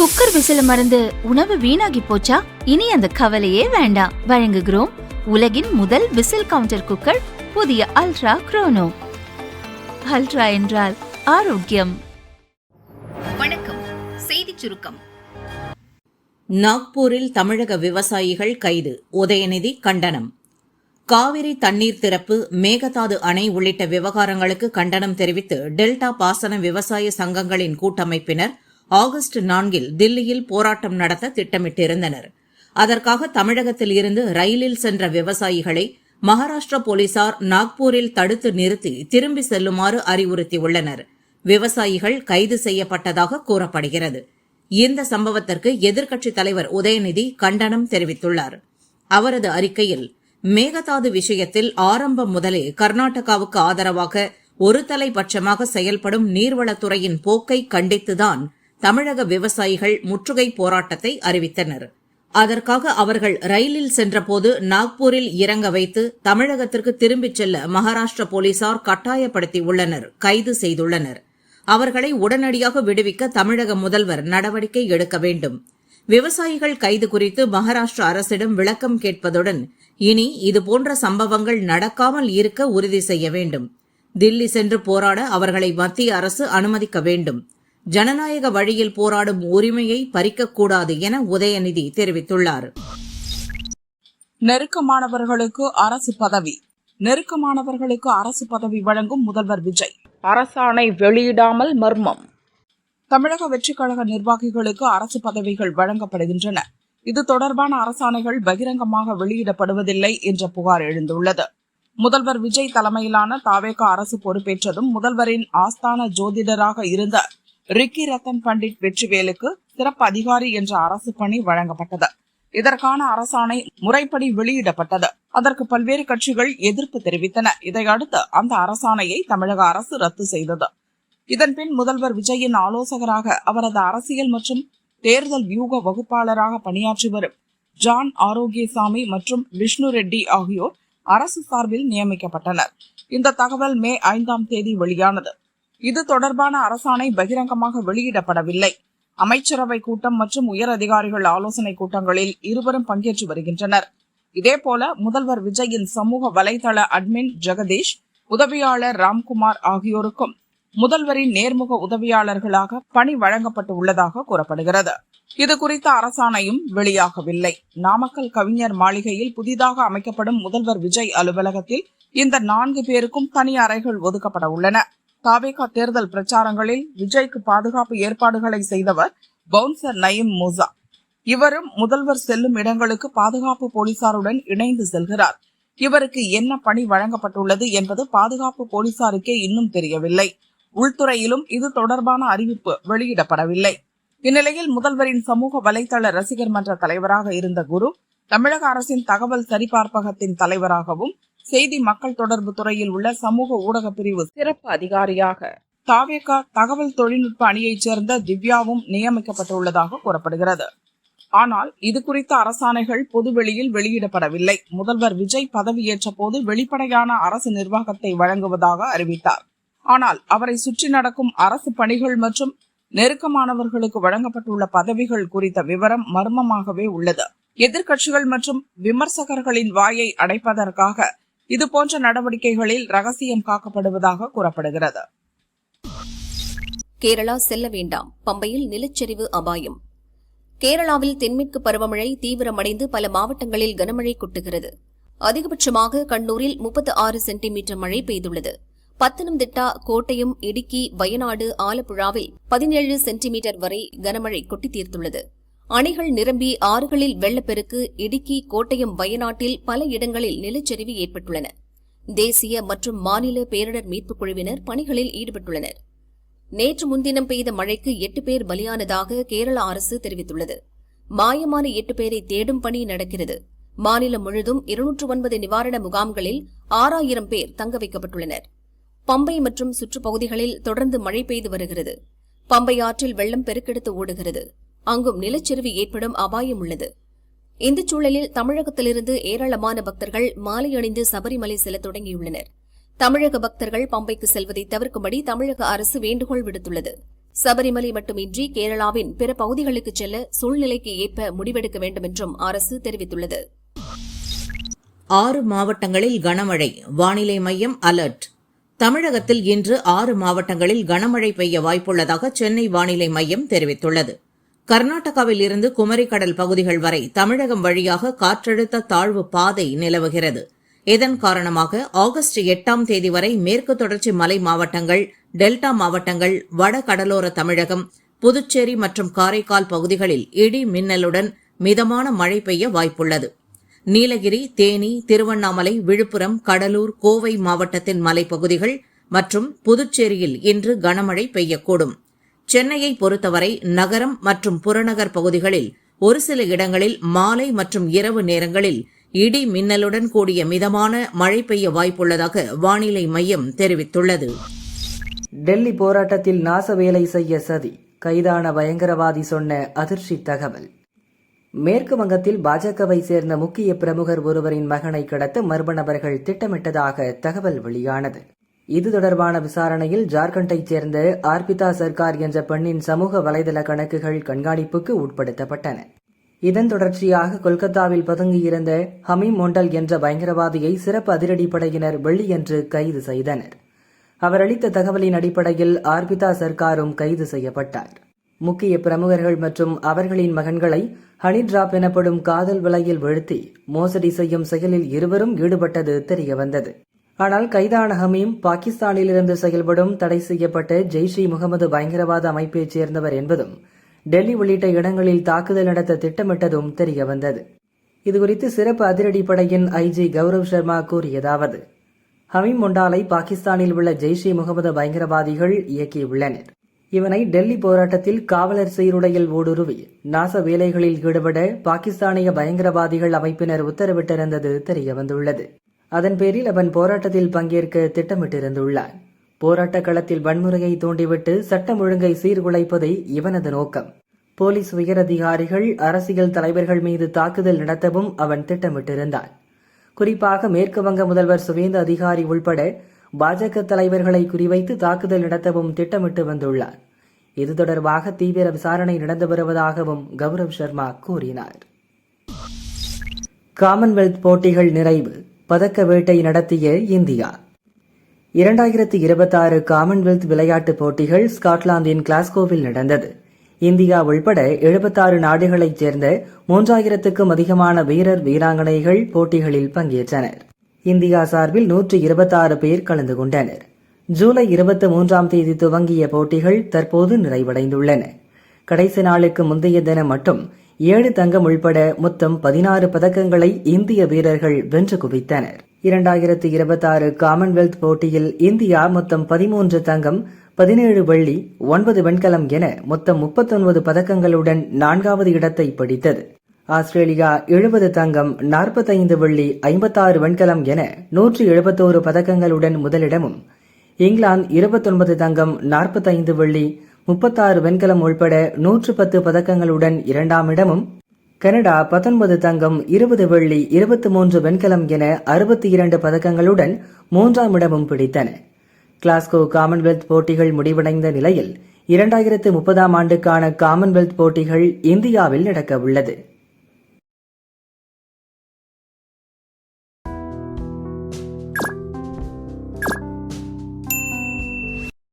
Cooker விசில மறந்து உணவு வீணாகி போச்சா? இனி அந்த கவலையே வேண்டாம். வழங்குகிறோம் உலகின் முதல் விசில் கவுண்டர் குக்கர், புதிய அல்ட்ரா குரோனோ. அல்ட்ரா என்றால் ஆரோக்கியம். வணக்கம். செய்தி சுருக்கம். நாக்பூரில் தமிழக விவசாயிகள் கைது, உதயநிதி கண்டனம். காவிரி தண்ணீர் திறப்பு, மேகதாது அணை உள்ளிட்ட விவகாரங்களுக்கு கண்டனம் தெரிவித்து டெல்டா பாசன விவசாய சங்கங்களின் கூட்டமைப்பினர் ஆகஸ்ட் 4 தில்லியில் போராட்டம் நடத்த திட்டமிட்டிருந்தனர். அதற்காக தமிழகத்தில் இருந்து ரயிலில் சென்ற விவசாயிகளை மகாராஷ்டிரா போலீசார் நாக்பூரில் தடுத்து நிறுத்தி திரும்பி செல்லுமாறு அறிவுறுத்தியுள்ளனர். விவசாயிகள் கைது செய்யப்பட்டதாக கூறப்படுகிறது. இந்த சம்பவத்திற்கு எதிர்க்கட்சித் தலைவர் உதயநிதி கண்டனம் தெரிவித்துள்ளார். அவரது அறிக்கையில், மேகதாது விஷயத்தில் ஆரம்பம் முதலே கர்நாடகாவுக்கு ஆதரவாக ஒரு தலைபட்சமாக செயல்படும் நீர்வளத்துறையின் போக்கை கண்டித்துதான் தமிழக விவசாயிகள் முற்றுகை போராட்டத்தை அறிவித்தனர். அதற்காக அவர்கள் ரயிலில் சென்றபோது நாக்பூரில் இறங்க வைத்து தமிழகத்திற்கு திரும்பிச் செல்ல மகாராஷ்டிரா போலீசார் கட்டாயப்படுத்தியுள்ளனர், கைது செய்துள்ளனர். அவர்களை உடனடியாக விடுவிக்க தமிழக முதல்வர் நடவடிக்கை எடுக்க வேண்டும். விவசாயிகள் கைது குறித்து மகாராஷ்டிரா அரசிடம் விளக்கம் கேட்பதுடன் இனி இதுபோன்ற சம்பவங்கள் நடக்காமல் இருக்க உறுதி செய்ய வேண்டும். தில்லி சென்று போராட அவர்களை மத்திய அரசு அனுமதிக்க வேண்டும். ஜனநாயக வழியில் போராடும் உரிமையை பறிக்கக்கூடாது என உதயநிதி தெரிவித்துள்ளார். நெருக்கமானவர்களுக்கு அரசு பதவி வழங்கும் முதல்வர் விஜய். அரசாணை வெளியிடாமல் மர்மம். தமிழக வெற்றிக் கழக நிர்வாகிகளுக்கு அரசு பதவிகள் வழங்கப்படுகின்றன. இது தொடர்பான அரசாணைகள் பகிரங்கமாக வெளியிடப்படுவதில்லை என்ற புகார் எழுந்துள்ளது. முதல்வர் விஜய் தலைமையிலான தாவேக அரசு பொறுப்பேற்றதும் முதல்வரின் ஆஸ்தான ஜோதிடராக இருந்த ரிக்கி ரத்தன் பண்டிட் வெற்றிவேலுக்கு சிறப்பு அதிகாரி என்ற அரசு பணி வழங்கப்பட்டது. இதற்கான அரசாணை முறைப்படி வெளியிடப்பட்டது. அதற்கு பல்வேறு கட்சிகள் எதிர்ப்பு தெரிவித்தன. இதையடுத்து அந்த அரசாணையை தமிழக அரசு ரத்து செய்தது. இதன்பின் முதல்வர் விஜயின் ஆலோசகராக அவரது அரசியல் மற்றும் தேர்தல் வியூக வகுப்பாளராக பணியாற்றி வரும் ஜான் ஆரோக்கியசாமி மற்றும் விஷ்ணு ரெட்டி ஆகியோர் அரசு சார்பில் நியமிக்கப்பட்டனர். இந்த தகவல் மே 5 வெளியானது. இது தொடர்பான அரசாணை பகிரங்கமாக வெளியிடப்படவில்லை. அமைச்சரவை கூட்டம் மற்றும் உயர் அதிகாரிகள் ஆலோசனை கூட்டங்களில் இருவரும் பங்கேற்று வருகின்றனர். இதேபோல முதல்வர் விஜயின் சமூக வலைதள அட்மின் ஜெகதீஷ், உதவியாளர் ராம்குமார் ஆகியோருக்கும் முதல்வரின் நேர்முக உதவியாளர்களாக பணி வழங்கப்பட்டு உள்ளதாக கூறப்படுகிறது. இது குறித்த அரசாணையும் வெளியாகவில்லை. நாமக்கல் கவிஞர் மாளிகையில் புதிதாக அமைக்கப்படும் முதல்வர் விஜய் அலுவலகத்தில் இந்த 4 பேருக்கும் தனி அறைகள் ஒதுக்கப்பட உள்ளன. தாவேகா தேர்தல் பிரச்சாரங்களில் விஜய்க்கு பாதுகாப்பு ஏற்பாடுகளை செய்தவர் பவுன்சர் நயீம் மூசா. இவரும் முதல்வர் செல்லும் இடங்களுக்கு பாதுகாப்பு போலீசாருடன் இணைந்து செல்கிறார். இவருக்கு என்ன பணி வழங்கப்பட்டுள்ளது என்பது பாதுகாப்பு போலீசாருக்கே இன்னும் தெரியவில்லை. உள்துறையிலும் இது தொடர்பான அறிவிப்பு வெளியிடப்படவில்லை. இந்நிலையில் முதல்வரின் சமூக வலைதள ரசிகர் மன்ற தலைவராக இருந்த குரு தமிழக அரசின் தகவல் சரிபார்ப்பகத்தின் தலைவராகவும் செய்தி மக்கள் தொடர்பு துறையில் உள்ள சமூக ஊடக பிரிவு சிறப்பு அதிகாரியாக தாவேகா தகவல் தொழில்நுட்ப அணியைச் சேர்ந்த திவ்யாவும் நியமிக்கப்பட்டுள்ளதாக கூறப்படுகிறது. ஆனால் இது குறித்த அரசாணைகள் பொதுவெளியில் வெளியிடப்படவில்லை. முதல்வர் விஜய் பதவியேற்ற போது வெளிப்படையான அரசு நிர்வாகத்தை வழங்குவதாக அறிவித்தார். ஆனால் அவரை சுற்றி நடக்கும் அரசு பணிகள் மற்றும் நெருக்கமானவர்களுக்கு வழங்கப்பட்டுள்ள பதவிகள் குறித்த விவரம் மர்மமாகவே உள்ளது. எதிர்க்கட்சிகள் மற்றும் விமர்சகர்களின் வாயை அடைப்பதற்காக இதுபோன்ற நடவடிக்கைகளில் ரகசியம் காக்கப்படுவதாக கூறப்படுகிறது. கேரளா செல்ல வேண்டாம், பம்பையில் நிலச்சரிவு அபாயம். கேரளாவில் தென்மேற்கு பருவமழை தீவிரமடைந்து பல மாவட்டங்களில் கனமழை கொட்டுகிறது. அதிகபட்சமாக கண்ணூரில் 36 சென்டிமீட்டர் மழை பெய்துள்ளது. பத்தனம்திட்டா, கோட்டயம், இடுக்கி, வயநாடு, ஆலப்புழாவில் 17 சென்டிமீட்டர் வரை கனமழை கொட்டி தீர்த்துள்ளது. அணைகள் நிரம்பி ஆறுகளில் வெள்ளப்பெருக்கு. இடுக்கி, கோட்டயம், வயநாட்டில் பல இடங்களில் நிலச்சரிவு ஏற்பட்டுள்ளன. தேசிய மற்றும் மாநில பேரிடர் மீட்புக் குழுவினர் பணிகளில் ஈடுபட்டுள்ளனர். நேற்று முன்தினம் பெய்த மழைக்கு 8 பேர் பலியானதாக கேரள அரசு தெரிவித்துள்ளது. மாயமான 8 பேரை தேடும் பணி நடக்கிறது. மாநிலம் முழுதும் 209 நிவாரண முகாம்களில் 6000 பேர் தங்க வைக்கப்பட்டுள்ளனர். பம்பை மற்றும் சுற்றுப்பகுதிகளில் தொடர்ந்து மழை பெய்து வருகிறது. பம்பை ஆற்றில் வெள்ளம் பெருக்கெடுத்து ஓடுகிறது. அங்கும் நிலச்சரிவு ஏற்படும் அபாயம் உள்ளது. இந்த சூழலில் தமிழகத்திலிருந்து ஏராளமான பக்தர்கள் மாலை அணிந்து சபரிமலை செல்ல தொடங்கியுள்ளனர். தமிழக பக்தர்கள் பம்பைக்கு செல்வதை தவிர்க்கும்படி தமிழக அரசு வேண்டுகோள் விடுத்துள்ளது. சபரிமலை மட்டுமின்றி கேரளாவின் பிற பகுதிகளுக்கு செல்ல சூழ்நிலைக்கு ஏற்ப முடிவெடுக்க வேண்டும் என்றும் அரசு தெரிவித்துள்ளது. 6 மாவட்டங்களில் கனமழை, வானிலை மையம் அலர்ட். தமிழகத்தில் இன்று 6 மாவட்டங்களில் கனமழை பெய்ய வாய்ப்புள்ளதாக சென்னை வானிலை மையம் தெரிவித்துள்ளது. கர்நாடகாவில் இருந்து குமரிக்கடல் பகுதிகள் வரை தமிழகம் வழியாக காற்றழுத்த தாழ்வு பாதை நிலவுகிறது. இதன் காரணமாக ஆகஸ்ட் 8ஆம் தேதி வரை மேற்கு தொடர்ச்சி மலை மாவட்டங்கள், டெல்டா மாவட்டங்கள், வட கடலோர தமிழகம், புதுச்சேரி மற்றும் காரைக்கால் பகுதிகளில் இடி மின்னலுடன் மிதமான மழை பெய்ய வாய்ப்புள்ளது. நீலகிரி, தேனி, திருவண்ணாமலை, விழுப்புரம், கடலூர், கோவை மாவட்டத்தின் மலைப்பகுதிகள் மற்றும் புதுச்சேரியில் இன்று கனமழை பெய்யக்கூடும். சென்னையை பொறுத்தவரை நகரம் மற்றும் புறநகர் பகுதிகளில் ஒரு சில இடங்களில் மாலை மற்றும் இரவு நேரங்களில் இடி மின்னலுடன் கூடிய மிதமான மழை பெய்ய வாய்ப்புள்ளதாக வானிலை மையம் தெரிவித்துள்ளது. டெல்லி போராட்டத்தில் நாச வேலை செய்ய சதி, கைதான பயங்கரவாதி சொன்ன அதிர்ச்சி தகவல். மேற்கு வங்கத்தில் பாஜகவை சேர்ந்த முக்கிய பிரமுகர் ஒருவரின் மகனை கடத்த மர்ம நபர்கள் திட்டமிட்டதாக தகவல் வெளியானது. இது தொடர்பான விசாரணையில் ஜார்க்கண்டைச் சேர்ந்த ஆர்பிதா சர்க்கார் என்ற பெண்ணின் சமூக வலைதள கணக்குகள் கண்காணிப்புக்கு உட்படுத்தப்பட்டன. இதன் தொடர்ச்சியாக கொல்கத்தாவில் பதுங்கியிருந்த ஹமீம் மொண்டல் என்ற பயங்கரவாதியை சிறப்பு அதிரடிப்படையினர் வெள்ளியன்று கைது செய்தனர். அவர் அளித்த தகவலின் அடிப்படையில் ஆர்பிதா சர்க்காரும் கைது செய்யப்பட்டார். முக்கிய பிரமுகர்கள் மற்றும் அவர்களின் மகன்களை ஹனி டிராப் எனப்படும் காதல் வலையில் வீழ்த்தி மோசடி செய்யும் செயலில் இருவரும் ஈடுபட்டது தெரியவந்தது. ஆனால் கைதான ஹமீம் பாகிஸ்தானிலிருந்து செயல்படும் தடை செய்யப்பட்ட ஜெய்ஷ்-இ முகமது பயங்கரவாத அமைப்பைச் சேர்ந்தவர் என்பதும் டெல்லி உள்ளிட்ட இடங்களில் தாக்குதல் நடத்த திட்டமிட்டதும் தெரியவந்தது. இதுகுறித்து சிறப்பு அதிரடிப்படையின் ஐஜி கௌரவ் சர்மா கூறியதாவது: ஹமீம் மொண்டாலை பாகிஸ்தானில் உள்ள ஜெய்ஷ்-இ முகமது பயங்கரவாதிகள் இயக்கியுள்ளனர். இவனை டெல்லி போராட்டத்தில் காவலர் சீருடையில் ஊடுருவி நாச வேலைகளில் ஈடுபட பாகிஸ்தானிய பயங்கரவாதிகள் அமைப்பினர் உத்தரவிட்டிருந்தது தெரியவந்துள்ளது. அதன் பேரில் அவன் போராட்டத்தில் பங்கேற்க திட்டமிட்டிருந்துள்ளான். போராட்ட களத்தில் வன்முறையை தூண்டிவிட்டு சட்டம் ஒழுங்கை சீர்குலைப்பதே இவனது நோக்கம். போலீஸ் உயரதிகாரிகள், அரசியல் தலைவர்கள் மீது தாக்குதல் நடத்தவும் அவன் திட்டமிட்டிருந்தான். குறிப்பாக மேற்கு வங்க முதல்வர் சுவேந்து அதிகாரி உள்பட பாஜக தலைவர்களை குறிவைத்து தாக்குதல் நடத்தவும் திட்டமிட்டு வந்துள்ளார். இது தொடர்பாக தீவிர விசாரணை நடந்து வருவதாகவும் கௌரவ் சர்மா கூறினார். காமன்வெல்த் போட்டிகள் நிறைவு, பதக்க வேட்டை நடத்திய இந்தியா. 2026 காமன்வெல்த் விளையாட்டுப் போட்டிகள் ஸ்காட்லாந்தின் கிளாஸ்கோவில் நடந்தது. இந்தியா உள்பட 76 நாடுகளைச் சேர்ந்த 3000க்கும் அதிகமான வீரர் வீராங்கனைகள் போட்டிகளில் பங்கேற்றனர். இந்தியா சார்பில் 126 பேர் கலந்து கொண்டனர். ஜூலை 23ஆம் தேதி துவங்கிய போட்டிகள் தற்போது நிறைவடைந்துள்ளன. கடைசி நாளுக்கு முந்தைய தினம் மட்டும் 7 தங்கம் உள்பட மொத்தம் 16 பதக்கங்களை இந்திய வீரர்கள் வென்று குவித்தனர். 2026 காமன்வெல்த் போட்டியில் இந்தியா மொத்தம் 13 தங்கம், 17 வெள்ளி, 9 வெண்கலம் என மொத்தம் 39 பதக்கங்களுடன் 4வது இடத்தை பிடித்தது. ஆஸ்திரேலியா 70 தங்கம், 45 வெள்ளி, 56 வெண்கலம் என 171 பதக்கங்களுடன் முதலிடமும், இங்கிலாந்து 29 தங்கம், 45 வெள்ளி, 36 வெண்கலம் உள்பட 110 பதக்கங்களுடன் 2ஆம் இடமும், கனடா 19 தங்கம், 20 வெள்ளி, 23 வெண்கலம் என 62 பதக்கங்களுடன் 3ஆம் இடமும் பிடித்தன. கிளாஸ்கோ காமன்வெல்த் போட்டிகள் முடிவடைந்த நிலையில் 2030ஆம் ஆண்டுக்கான காமன்வெல்த் போட்டிகள் இந்தியாவில் நடக்க உள்ளது.